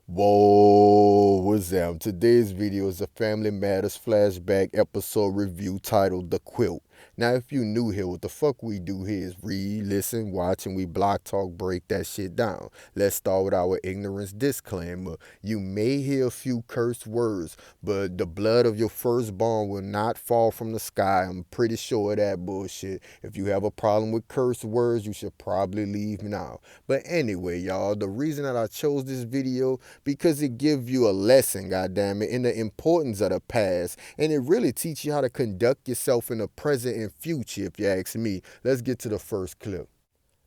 Whoa, what's up? Today's video is a Family Matters flashback episode review titled The Quilt. Now, if you new here, what the fuck we do here is read, listen, watch, and we block talk break that shit down. Let's start with our ignorance disclaimer. You may hear a few cursed words, but the blood of your firstborn will not fall from the sky. I'm pretty sure of that bullshit. If you have a problem with cursed words, you should probably leave now. But anyway, y'all, the reason that I chose this video because it gives you a lesson, goddammit, in the importance of the past, and it really teaches you how to conduct yourself in the present and future, if you ask me. Let's get to the first clip.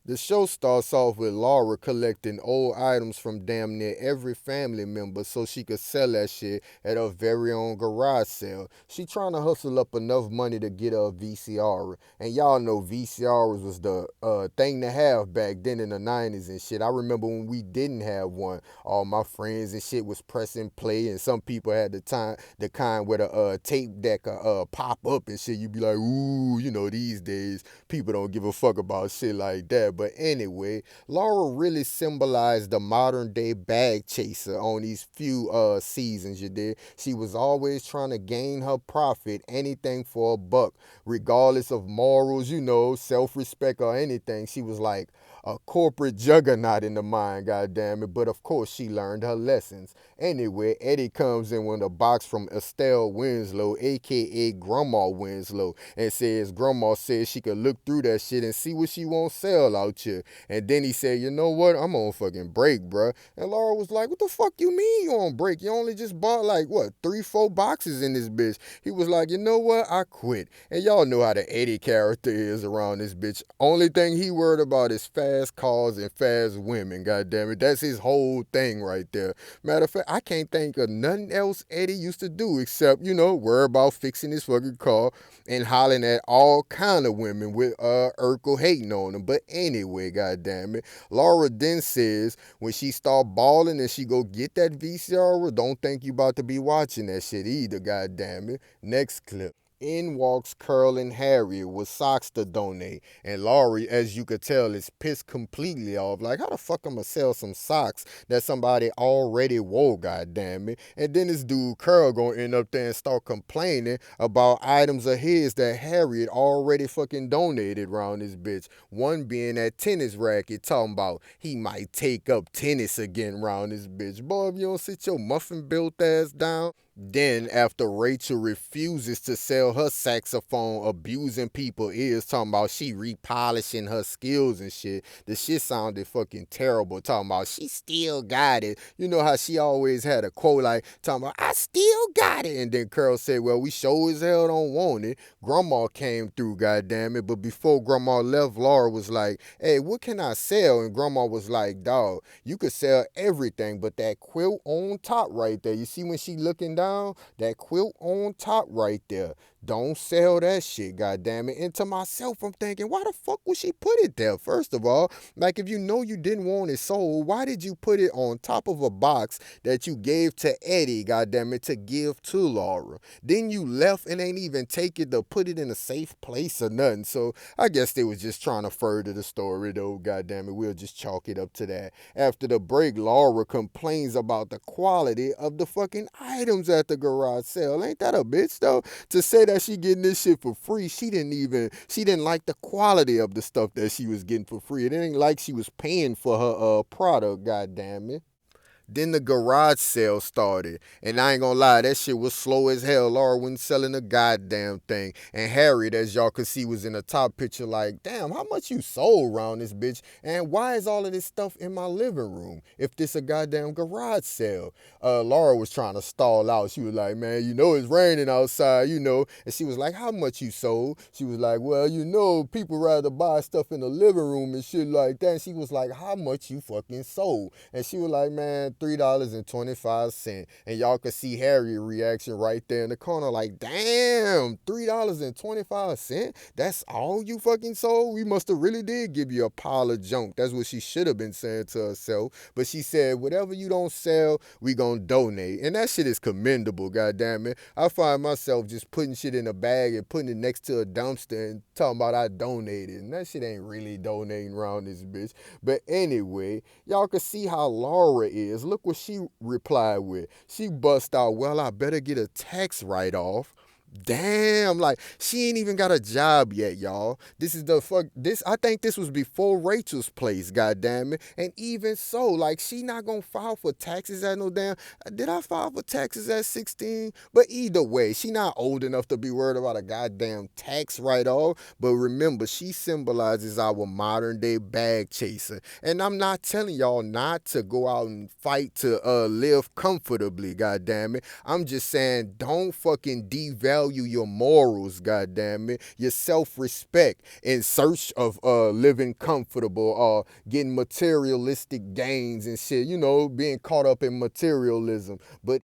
The show starts off with Laura collecting old items from damn near every family member so she could sell that shit at her very own garage sale. She trying to hustle up enough money to get her a VCR. And y'all know VCRs was the thing to have back then in the 90s and shit. I remember when we didn't have one. All my friends and shit was pressing play, and some people had the kind where the tape deck pop up and shit. You'd be like, ooh, these days people don't give a fuck about shit like that. But anyway, Laura really symbolized the modern day bag chaser on these few seasons, you did. She was always trying to gain her profit, anything for a buck, regardless of morals, self-respect or anything. She was like a corporate juggernaut in the mind, goddammit. But of course, she learned her lessons. Anyway, Eddie comes in with a box from Estelle Winslow, aka Grandma Winslow, and says Grandma says she could look through that shit and see what she won't sell out here. And then he said, you know what? I'm on fucking break, bruh. And Laura was like, what the fuck you mean you on break? You only just bought like, what, 3-4 boxes in this bitch. He was like, you know what? I quit. And y'all know how the Eddie character is around this bitch. Only thing he worried about is fast cars and fast women, goddammit. That's his whole thing right there. Matter of fact, I can't think of nothing else Eddie used to do except, worry about fixing his fucking car and hollering at all kind of women with Urkel hating on him. But anyway, goddammit, Laura then says when she start balling and she go get that VCR, don't think you about to be watching that shit either, goddammit. Next clip. In walks Curl and Harriet with socks to donate. And Laurie, as you could tell, is pissed completely off. Like, how the fuck I'm gonna sell some socks that somebody already wore, goddammit? And then this dude Curl gonna end up there and start complaining about items of his that Harriet already fucking donated around this bitch. One being that tennis racket, talking about he might take up tennis again around this bitch. Boy, if you don't sit your muffin built ass down. Then, after Rachel refuses to sell her saxophone, abusing people ears, talking about she repolishing her skills and shit, the shit sounded fucking terrible. Talking about she still got it. You know how she always had a quote like, talking about, I still got it. And then Curl said, well, we sure as hell don't want it. Grandma came through, goddammit. But before Grandma left, Laura was like, hey, what can I sell? And Grandma was like, dog, you could sell everything, but that quilt on top right there. You see when she looking down, that quilt on top right there. Don't sell that shit, goddammit. And to myself, I'm thinking, why the fuck would she put it there? First of all, like if you know you didn't want it sold, why did you put it on top of a box that you gave to Eddie, goddammit, to give to Laura? Then you left and ain't even take it to put it in a safe place or nothing. So I guess they was just trying to further the story though, goddammit. We'll just chalk it up to that. After the break, Laura complains about the quality of the fucking items at the garage sale. Ain't that a bitch though? To say that she getting this shit for free, she didn't like the quality of the stuff that she was getting for free. It ain't like she was paying for her product, goddammit. Then the garage sale started. And I ain't gonna lie, that shit was slow as hell. Laura wasn't selling a goddamn thing. And Harriet, as y'all could see, was in the top picture like, damn, how much you sold around this bitch? And why is all of this stuff in my living room if this a goddamn garage sale? Laura was trying to stall out. She was like, man, it's raining outside. And she was like, how much you sold? She was like, well, people rather buy stuff in the living room and shit like that. And she was like, how much you fucking sold? And she was like, man, $3.25. And y'all could see Harry's reaction right there in the corner, like, damn, $3.25? That's all you fucking sold? We must have really did give you a pile of junk. That's what she should have been saying to herself. But she said, whatever you don't sell, we gonna donate. And that shit is commendable, goddammit. I find myself just putting shit in a bag and putting it next to a dumpster and talking about I donated. And that shit ain't really donating around this bitch. But anyway, y'all can see how Laura is. Look what she replied with. She bust out, well, I better get a tax write-off. Damn, like she ain't even got a job yet, y'all. This is the fuck. This I think this was before Rachel's place, god damn it. And even so, like she not gonna file for taxes at no damn. Did I file for taxes at 16? But either way, she not old enough to be worried about a goddamn tax write-off. But remember, she symbolizes our modern day bag chaser. And I'm not telling y'all not to go out and fight to live comfortably, god damn it. I'm just saying, don't fucking devalue your morals, goddamn it, your self-respect in search of living comfortable or getting materialistic gains and shit, being caught up in materialism. But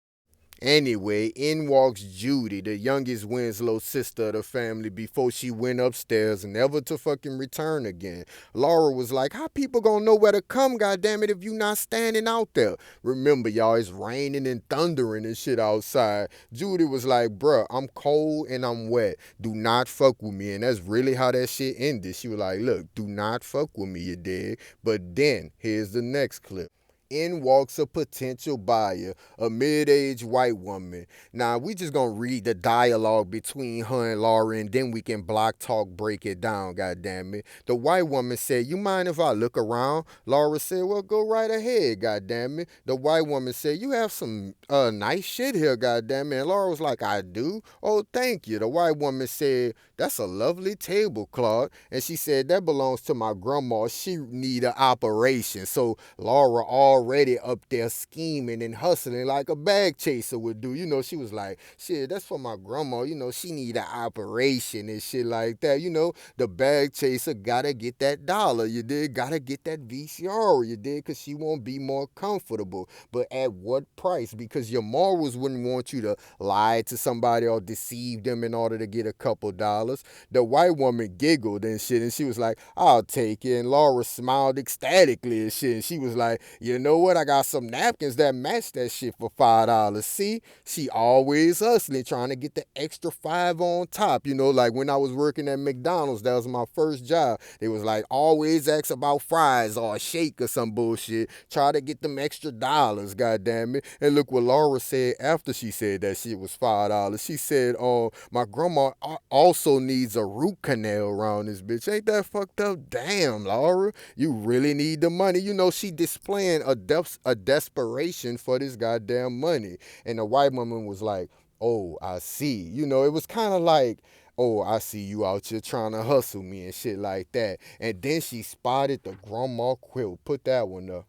anyway, in walks Judy, the youngest Winslow sister of the family, before she went upstairs, never to fucking return again. Laura was like, how people gonna know where to come, goddammit, if you not standing out there? Remember, y'all, it's raining and thundering and shit outside. Judy was like, bruh, I'm cold and I'm wet. Do not fuck with me. And that's really how that shit ended. She was like, look, do not fuck with me, you dig? But then, here's the next clip. In walks a potential buyer, a mid-aged white woman. Now, we just gonna read the dialogue between her and Laura, and then we can block talk break it down, goddamn it. The white woman said, you mind if I look around? Laura said, well, go right ahead, goddamn it. The white woman said, you have some nice shit here, goddamn it. And Laura was like, I do? Oh, thank you. The white woman said, that's a lovely tablecloth. And she said, that belongs to my grandma. She need an operation. So Laura already up there scheming and hustling like a bag chaser would do. She was like, shit, that's for my grandma. She need an operation and shit like that. The bag chaser gotta get that dollar, you did. Gotta get that VCR, you did, because she won't be more comfortable. But at what price? Because your morals wouldn't want you to lie to somebody or deceive them in order to get a couple dollars. The white woman giggled and shit, and she was like, I'll take it. And Laura smiled ecstatically and shit. And she was like, you know what? I got some napkins that match that shit for $5. See, she always hustling, trying to get the extra five on top. Like when I was working at McDonald's, that was my first job. They was like, always ask about fries or a shake or some bullshit. Try to get them extra dollars, goddamn it. And look what Laura said after she said that shit was $5. She said, my grandma also needs a root canal around this bitch. Ain't that fucked up? Damn, Laura, you really need the money. She displaying a desperation for this goddamn money. And the white woman was like, oh, I see. It was kind of like, oh, I see you out here trying to hustle me and shit like that. And then she spotted the grandma quilt. Put that one up.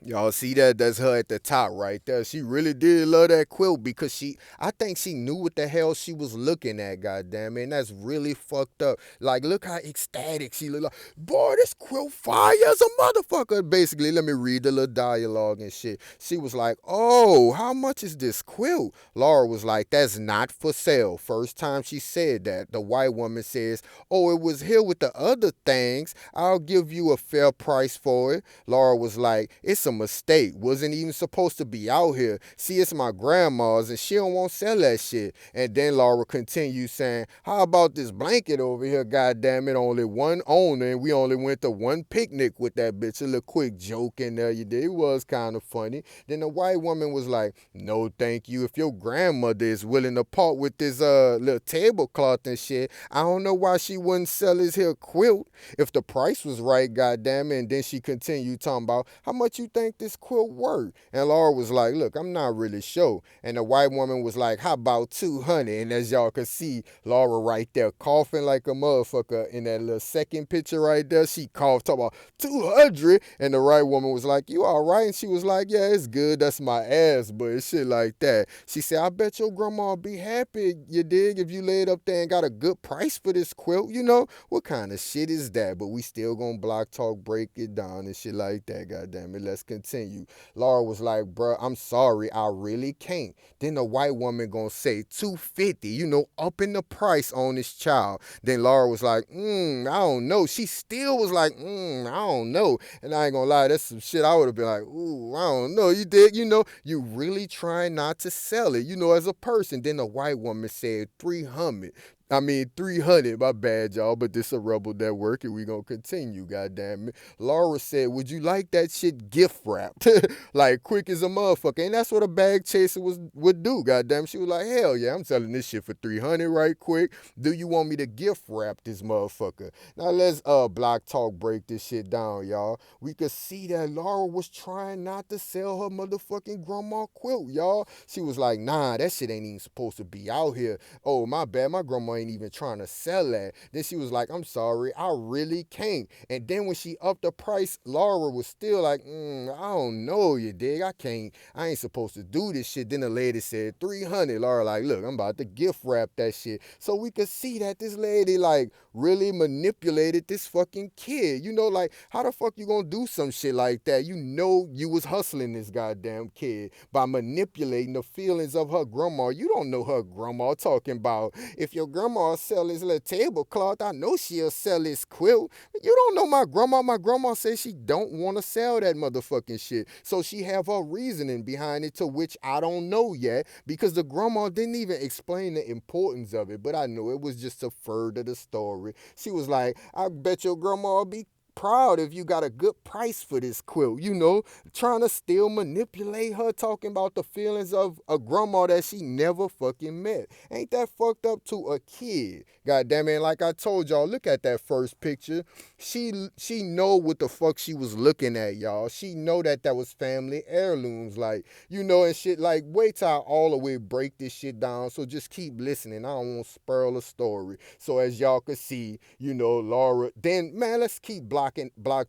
Y'all see that? That's her at the top right there. She really did love that quilt because I think she knew what the hell she was looking at, goddamn it. And that's really fucked up. Like, look how ecstatic she looked. Like, boy, this quilt fire as a motherfucker. Basically, let me read the little dialogue and shit. She was like, oh, how much is this quilt? Laura was like, that's not for sale. First time she said that. The white woman says, oh, it was here with the other things. I'll give you a fair price for it. Laura was like, it's a mistake. Wasn't even supposed to be out here. See, it's my grandma's and she don't want to sell that shit. And then Laura continued saying, how about this blanket over here? Goddamn it, only one owner and we only went to one picnic with that bitch. A little quick joke in there, you did. It was kind of funny. Then the white woman was like, no thank you. If your grandmother is willing to part with this little tablecloth and shit, I don't know why she wouldn't sell this here quilt if the price was right, goddamn it. And then she continued talking about how much you think this quilt worth? And Laura was like, look, I'm not really sure. And the white woman was like, how about 200? And as y'all can see, Laura right there coughing like a motherfucker in that little second picture right there. She coughed, talking about 200. And the right woman was like, you all right? And she was like, yeah, it's good. That's my ass, but shit like that. She said, I bet your grandma be happy, you dig, if you laid up there and got a good price for this quilt. What kind of shit is that? But we still gonna block talk, break it down and shit like that, goddamn it. Let's continue. Laura was like, bruh, I'm sorry, I really can't. Then the white woman gonna say 250, upping the price on this child. Then Laura was like, I don't know. She still was like, I don't know. And I ain't gonna lie, that's some shit I would have been like, ooh, I don't know. You did, you really trying not to sell it, as a person. Then the white woman said 300. I mean, 300, my bad, y'all, but this a Rebel Network, and we gonna continue, goddamn it. Laura said, would you like that shit gift wrapped? Like, quick as a motherfucker. And that's what a bag chaser would do, goddamn. She was like, hell yeah, I'm selling this shit for 300 right quick. Do you want me to gift wrap this motherfucker? Now, let's Block Talk break this shit down, y'all. We could see that Laura was trying not to sell her motherfucking grandma quilt, y'all. She was like, nah, that shit ain't even supposed to be out here. Oh, my bad, my grandma ain't even trying to sell that. Then she was like, I'm sorry, I really can't. And then when she upped the price, Laura was still like, I don't know, you dig? I ain't supposed to do this shit. Then the lady said 300. Laura like, look, I'm about to gift wrap that shit. So we could see that this lady like really manipulated this fucking kid. You know, like, how the fuck you gonna do some shit like that? You know you was hustling this goddamn kid by manipulating the feelings of her grandma. You don't know her grandma talking about, if your grandma sell this little tablecloth, I know she'll sell this quilt. You don't know my grandma. My grandma says she don't want to sell that motherfucking shit. So she have her reasoning behind it, to which I don't know yet, because the grandma didn't even explain the importance of it. But I know it was just to further the story. She was like, I bet your grandma will be proud if you got a good price for this quilt, you know, trying to still manipulate her, talking about the feelings of a grandma that she never fucking met. Ain't that fucked up to a kid? God damn it, like I told y'all, look at that first picture. She know what the fuck she was looking at, y'all. She know that was family heirlooms, like, you know, and shit. Like, wait till I all the way break this shit down, so just keep listening. I don't want to spoil the story. So as y'all can see, you know, Laura, then, man, let's keep Block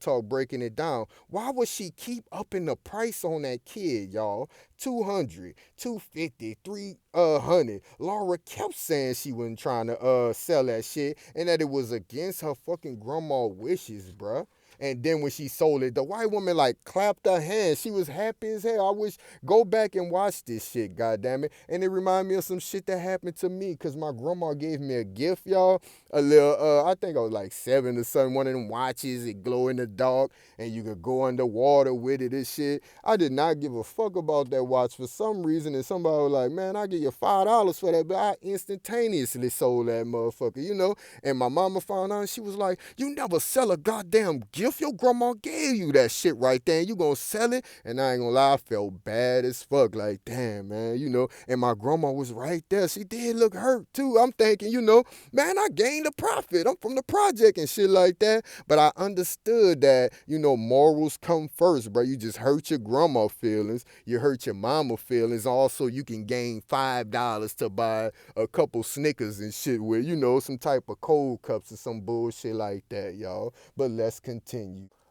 Talk breaking it down. Why would she keep upping the price on that kid, y'all? 200, 250, 300. Laura kept saying she wasn't trying to sell that shit, and that it was against her fucking grandma wishes, bruh. And then when she sold it, the white woman like clapped her hands. She was happy as hell. I wish, go back and watch this shit, goddammit. And it reminded me of some shit that happened to me, because my grandma gave me a gift, y'all. A little, I think I was like 7 or something. One of them watches, it glow in the dark, and you could go underwater with it and shit. I did not give a fuck about that watch for some reason. And somebody was like, man, I'll give you $5 for that. But I instantaneously sold that motherfucker, you know. And my mama found out, and she was like, you never sell a goddamn gift. Your grandma gave you that shit right there, and you gonna sell it? And I ain't gonna lie, I felt bad as fuck. Like, damn, man, you know. And my grandma was right there. She did look hurt too. I'm thinking, you know, man, I gained a profit. I'm from the project and shit like that. But I understood that, you know, morals come first, bro. You just hurt your grandma feelings. You hurt your mama feelings. Also, you can gain $5 to buy a couple Snickers and shit with, you know, some type of cold cups or some bullshit like that, y'all. But let's continue.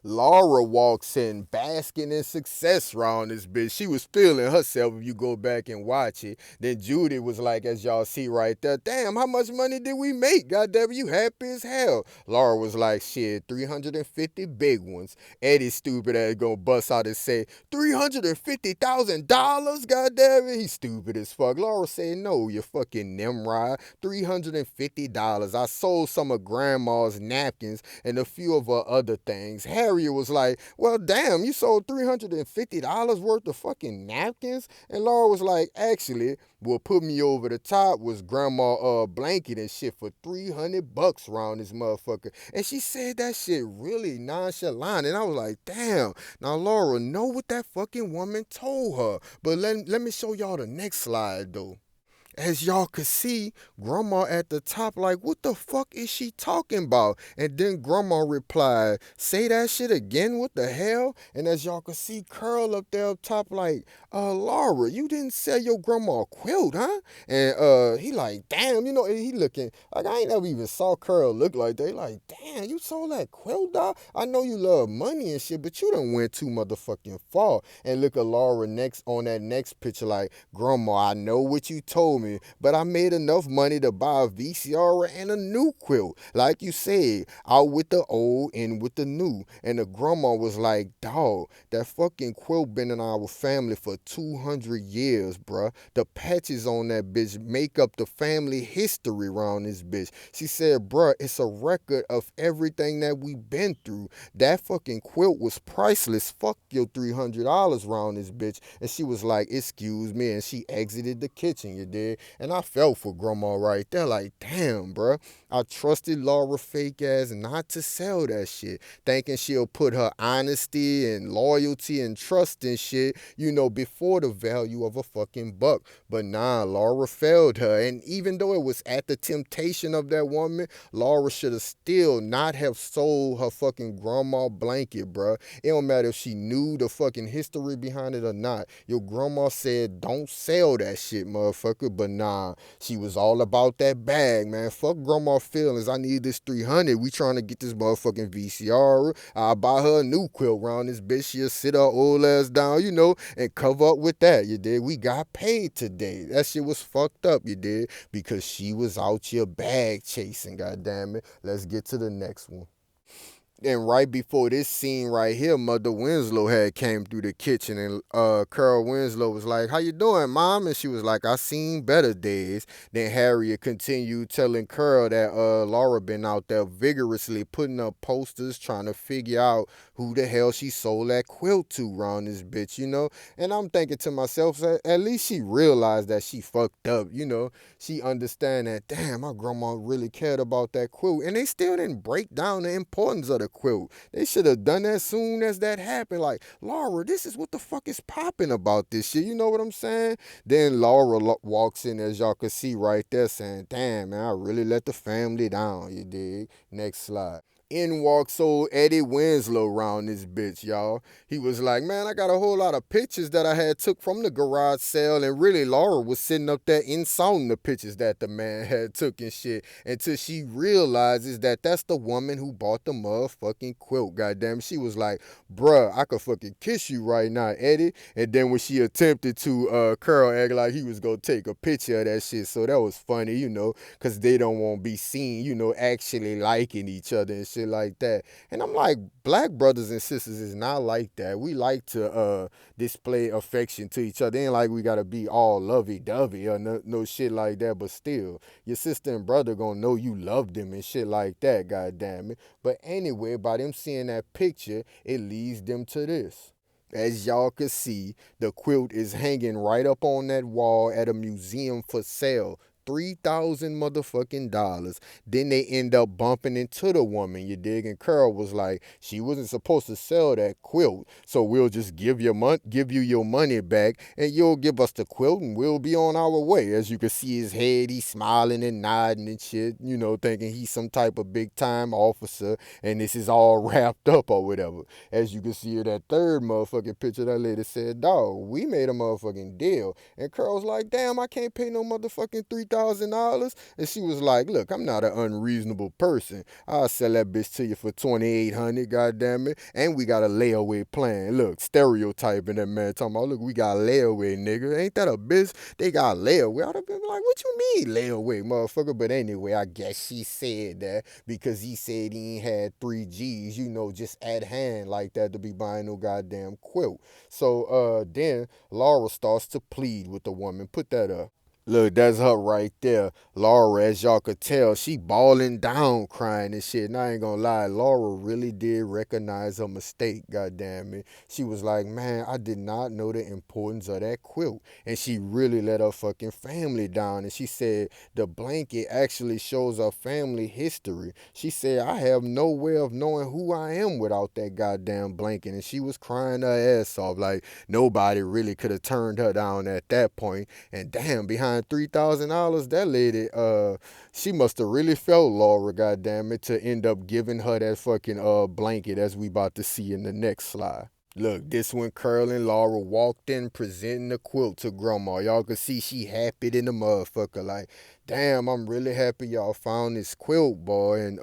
Laura walks in basking in success around this bitch. She was feeling herself if you go back and watch it. Then Judy was like, as y'all see right there, damn, how much money did we make? Goddamn, you happy as hell. Laura was like, shit, 350 big ones. Eddie stupid ass gonna bust out and say, $350,000? Goddamn it, he's stupid as fuck. Laura said, no, you fucking Nimrod. $350. I sold some of grandma's napkins and a few of her other things. Harriet was like, well, damn, you sold $350 worth of fucking napkins? And Laura was like, actually, what put me over the top was grandma blanket and shit for $300 around this motherfucker. And she said that shit really nonchalant. And I was like, damn. Now Laura know what that fucking woman told her. But let me show y'all the next slide though. As y'all could see, Grandma at the top like, what the fuck is she talking about? And then Grandma replied, say that shit again, what the hell? And as y'all could see, Curl up there up top like, Laura, you didn't sell your grandma a quilt, huh? And he like, damn, you know, he looking, like I ain't never even saw Curl look like that. He like, damn, you sold that quilt, dog? I know you love money and shit, but you done went too motherfucking far. And look at Laura next on that next picture like, Grandma, I know what you told me, but I made enough money to buy a VCR and a new quilt. Like you said, out with the old, in with the new. And the grandma was like, dog, that fucking quilt been in our family for 200 years, bruh. The patches on that bitch make up the family history around this bitch. She said, bruh, it's a record of everything that we been through. That fucking quilt was priceless. Fuck your $300 around this bitch. And she was like, excuse me. And she exited the kitchen, you did? dig? And I felt for grandma right there, like, damn, bruh. I trusted Laura fake ass not to sell that shit, thinking she'll put her honesty and loyalty and trust in shit, before the value of a fucking buck. But nah, Laura failed her. And even though it was at the temptation of that woman, Laura should have still not have sold her fucking grandma blanket, bruh. It don't matter if she knew the fucking history behind it or not. Your grandma said, don't sell that shit, motherfucker. But nah, she was all about that bag, man. Fuck grandma feelings. I need this 300. We trying to get this motherfucking VCR. I'll buy her a new quilt round this bitch. She'll sit her old ass down, and cover up with that, you did. We got paid today. That shit was fucked up, you did, because she was out here bag chasing, goddamn it. Let's get to the next one. And right before this scene right here, Mother Winslow had came through the kitchen, and Carol Winslow was like, "How you doing, Mom?" And she was like, "I seen better days." Then Harriet continued telling Carol that Laura been out there vigorously putting up posters trying to figure out who the hell she sold that quilt to around this bitch. And I'm thinking to myself, at least she realized that she fucked up. She understand that, damn, my grandma really cared about that quilt, and they still didn't break down the importance of the quilt. They should have done that soon as that happened. Like, Laura, this is what the fuck is popping about this shit. You know what I'm saying? Then Laura walks in, as y'all can see right there, saying, damn, man, I really let the family down, you dig? Next slide. In walks old Eddie Winslow around this bitch, y'all. He was like, man, I got a whole lot of pictures that I had took from the garage sale, and really Laura was sitting up there insulting the pictures that the man had took and shit, until she realizes that that's the woman who bought the motherfucking quilt, goddamn. She was like, bruh, I could fucking kiss you right now, Eddie. And then when she attempted to, Carl act like he was gonna take a picture of that shit, so that was funny, because they don't want to be seen, actually liking each other and shit like that. And I'm like, black brothers and sisters is not like that. We like to display affection to each other. Ain't like we gotta be all lovey-dovey or no shit like that, but still, your sister and brother gonna know you love them and shit like that, goddamn it. But anyway, by them seeing that picture, it leads them to this. As y'all can see, the quilt is hanging right up on that wall at a museum for sale. $3,000 motherfucking. Then they end up bumping into the woman, you dig? And Carol was like, she wasn't supposed to sell that quilt, so we'll just give you your money back, and you'll give us the quilt, and we'll be on our way. As you can see his head, he's smiling and nodding and shit, thinking he's some type of big time officer, and this is all wrapped up or whatever. As you can see in that third motherfucking picture, that lady said, dog, we made a motherfucking deal. And Carol's like, damn, I can't pay no motherfucking $3,000. And she was like, look, I'm not an unreasonable person. I'll sell that bitch to you for $2,800, goddamn it. And we got a layaway plan. Look, stereotyping that man talking about, look, we got layaway, nigga. Ain't that a bitch? They got layaway. I'd have been like, what you mean layaway, motherfucker? But anyway, I guess she said that because he said he ain't had 3 G's, just at hand like that to be buying no goddamn quilt. So then Laura starts to plead with the woman. Put that up. Look, that's her right there. Laura, as y'all could tell, she bawling down, crying and shit. And I ain't gonna lie, Laura really did recognize her mistake, goddamn it. She was like, man, I did not know the importance of that quilt. And she really let her fucking family down. And she said the blanket actually shows her family history. She said, I have no way of knowing who I am without that goddamn blanket. And she was crying her ass off. Like, nobody really could have turned her down at that point. And damn, behind $3,000, that lady, she must have really felt Laura, goddamn it, to end up giving her that fucking blanket, as we about to see in the next slide. Look, this when Carol and Laura walked in presenting the quilt to Grandma. Y'all could see she happy than the motherfucker. Like, damn, I'm really happy y'all found this quilt, boy. And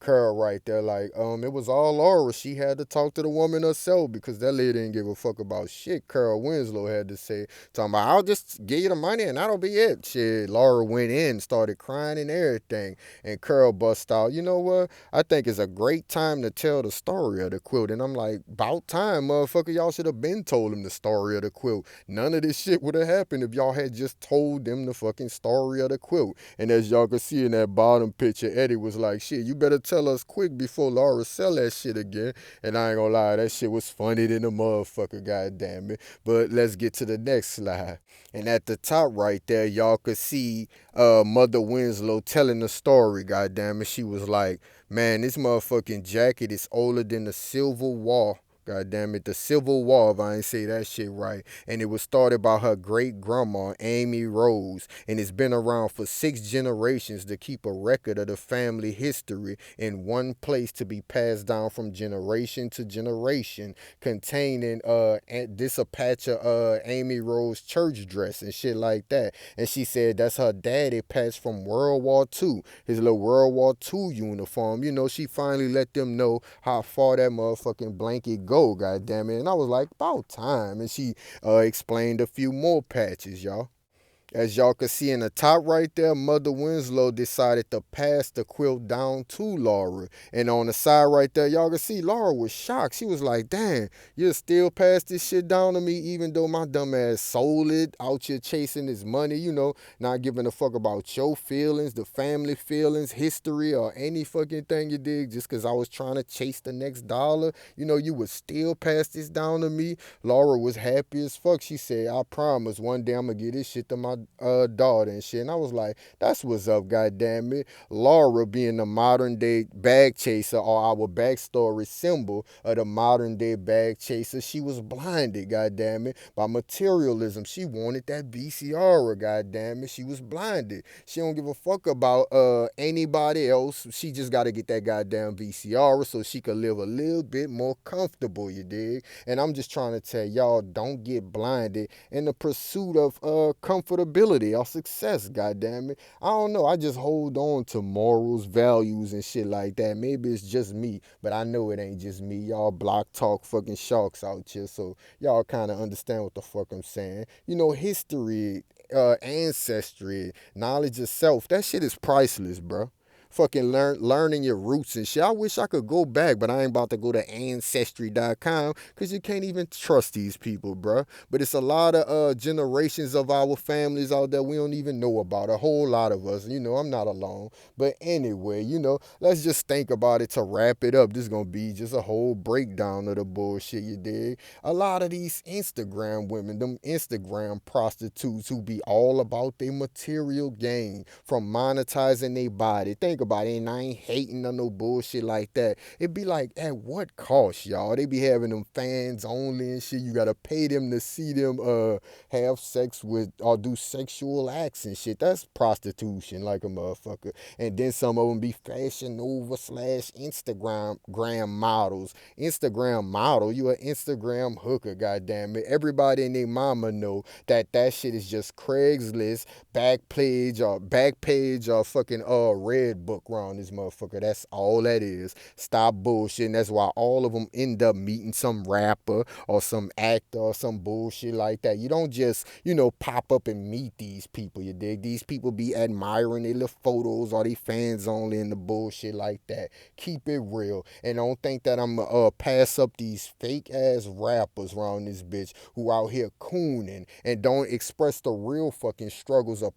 Carol right there, like, it was all Laura. She had to talk to the woman herself because that lady didn't give a fuck about shit. Carol Winslow had to say, talking about, I'll just give you the money and that'll be it. Shit, Laura went in, started crying and everything. And Carol bust out, you know what? I think it's a great time to tell the story of the quilt. And I'm like, about time, motherfucker. Y'all should have been told them the story of the quilt. None of this shit would have happened if y'all had just told them the fucking story of the quilt. And as y'all can see in that bottom picture, Eddie was like, shit, you better tell us quick before Laura sell that shit again. And I ain't gonna lie, that shit was funny than a motherfucker, goddamn it. But let's get to the next slide. And at the top right there, y'all could see Mother Winslow telling the story, goddamn it. She was like, man, this motherfucking jacket is older than the Civil War. God damn it, the Civil War, if I ain't say that shit right. And it was started by her great grandma, Amy Rose. And it's been around for 6 generations to keep a record of the family history in one place to be passed down from generation to generation, containing this a patch of Amy Rose church dress and shit like that. And she said that's her daddy patch from World War II, his little World War II uniform. You know, she finally let them know how far that motherfucking blanket go, goddamn it. And I was like, about time. And she explained a few more patches, y'all. As y'all can see in the top right there, Mother Winslow decided to pass the quilt down to Laura. And on the side right there, y'all can see Laura was shocked. She was like, damn, you still pass this shit down to me even though my dumb ass sold it out here chasing this money, you know, not giving a fuck about your feelings, the family feelings, history, or any fucking thing you did just because I was trying to chase the next dollar. You know, you would still pass this down to me. Laura was happy as fuck. She said, I promise one day I'm going to get this shit to my daughter and shit. And I was like, that's what's up, goddamn it. Laura being the modern day bag chaser, or our backstory symbol of the modern day bag chaser, she was blinded, goddamn it, by materialism. She wanted that VCR, goddamn it. She was blinded. She don't give a fuck about anybody else. She just got to get that goddamn VCR so she could live a little bit more comfortable, you dig? And I'm just trying to tell y'all, don't get blinded in the pursuit of comfortability or success, goddamn it. I don't know. I just hold on to morals, values, and shit like that. Maybe it's just me, but I know it ain't just me. Y'all block talk fucking sharks out here, so y'all kind of understand what the fuck I'm saying. You know, history, ancestry, knowledge of self, that shit is priceless, bro. Fucking learning your roots and shit. I wish I could go back, but I ain't about to go to ancestry.com because you can't even trust these people, bro. But it's a lot of generations of our families out there we don't even know about. A whole lot of us. You know, I'm not alone. But anyway, you know, let's just think about it to wrap it up. This is going to be just a whole breakdown of the bullshit, you dig? A lot of these Instagram women, them Instagram prostitutes who be all about their material gain from monetizing their body. Think about it, and I ain't hating on no bullshit like that. It be like, at what cost, y'all? They be having them fans only and shit. You gotta pay them to see them have sex with or do sexual acts and shit. That's prostitution like a motherfucker. And then some of them be fashion over slash Instagram models. Instagram model, you an Instagram hooker, goddamn it. Everybody and their mama know that shit is just Craigslist, back page or fucking red book around this motherfucker. That's all that is. Stop bullshitting. That's why all of them end up meeting some rapper or some actor or some bullshit like that. You don't just, you know, pop up and meet these people, you dig? These people be admiring their little photos or they fans only in the bullshit like that. Keep it real. And don't think that I'm pass up these fake ass rappers around this bitch who out here cooning and don't express the real fucking struggles of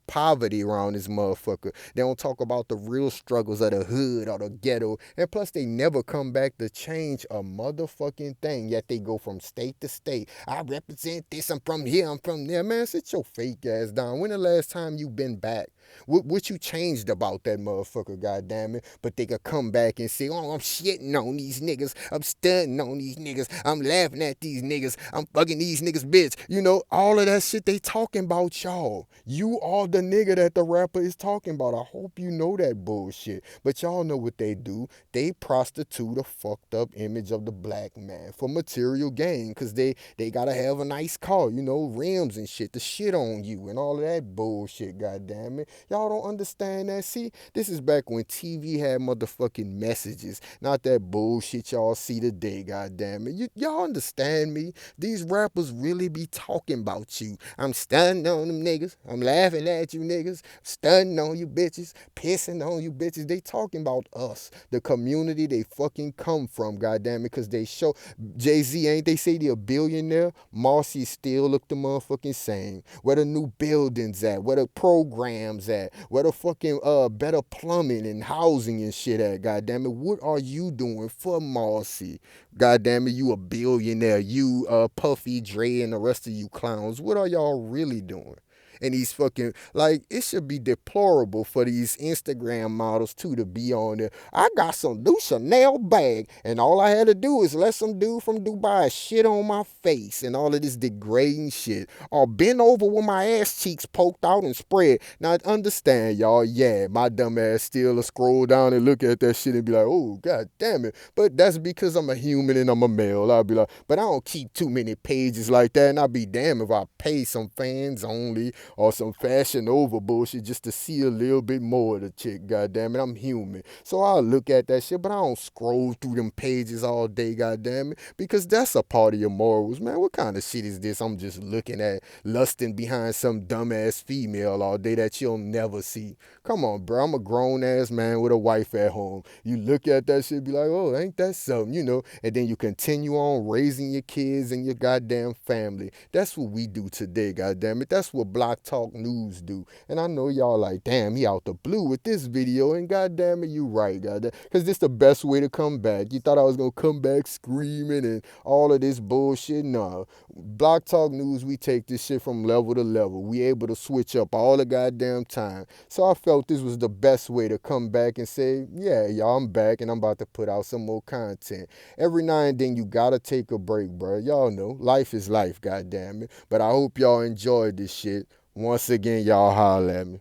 poverty around this motherfucker. They don't talk about the real struggles of the hood or the ghetto. And plus, they never come back to change a motherfucking thing. Yet they go from state to state. I represent this. I'm from here. I'm from there. Man, sit your fake ass down. When the last time you been back? What you changed about that motherfucker, goddammit? But they could come back and say, oh, I'm shitting on these niggas. I'm stunting on these niggas. I'm laughing at these niggas. I'm fucking these niggas, bitch. You know, all of that shit they talking about y'all. You are the nigga that the rapper is talking about. I hope you know that bullshit. But y'all know what they do. They prostitute a fucked up image of the black man for material gain because they gotta have a nice car, you know, rims and shit to shit on you and all of that bullshit, goddammit. Y'all don't understand that. See, this is back when TV had motherfucking messages, not that bullshit y'all see today, goddammit. Y'all understand me? These rappers really be talking about you. I'm stunning on them niggas. I'm laughing at you niggas. Stunning on you bitches. Pissing on you bitches. They talking about us, the community they fucking come from, goddammit, because they show Jay-Z, ain't they say they a billionaire? Marcy still look the motherfucking same. Where the new buildings at? Where the programs bathrooms at? Where the fucking better plumbing and housing and shit at, goddamn it? What are you doing for Marcy? Goddamn it, you a billionaire. You Puffy, Dre, and the rest of you clowns. What are y'all really doing? And these fucking, like, it should be deplorable for these Instagram models too to be on there. I got some new Chanel bag, and all I had to do is let some dude from Dubai shit on my face and all of this degrading shit. Or bend over with my ass cheeks poked out and spread. Now understand, y'all, yeah, my dumb ass still a scroll down and look at that shit and be like, oh, god damn it. But that's because I'm a human and I'm a male. I'll be like, but I don't keep too many pages like that, and I'll be damned if I pay some fans only or some fashion over bullshit just to see a little bit more of the chick, goddamn it. I'm human. So I'll look at that shit, but I don't scroll through them pages all day, goddamn it, because that's a part of your morals, man. What kind of shit is this? I'm just looking at lusting behind some dumbass female all day that you'll never see. Come on, bro. I'm a grown ass man with a wife at home. You look at that shit, be like, oh, ain't that something, you know? And then you continue on raising your kids and your goddamn family. That's what we do today, goddamn it. That's what BlockTalknews do. And I know y'all like, damn, he out the blue with this video. And goddamn it, you right, goddamn. Because this the best way to come back. You thought I was going to come back screaming and all of this bullshit? No. BlockTalknews, we take this shit from level to level. We able to switch up all the goddamn time. So I felt this was the best way to come back and say, yeah, y'all, I'm back and I'm about to put out some more content. Every now and then you gotta take a break, bro. Y'all know, life is life, goddamn it. But I hope y'all enjoyed this shit. Once again, y'all holler at me.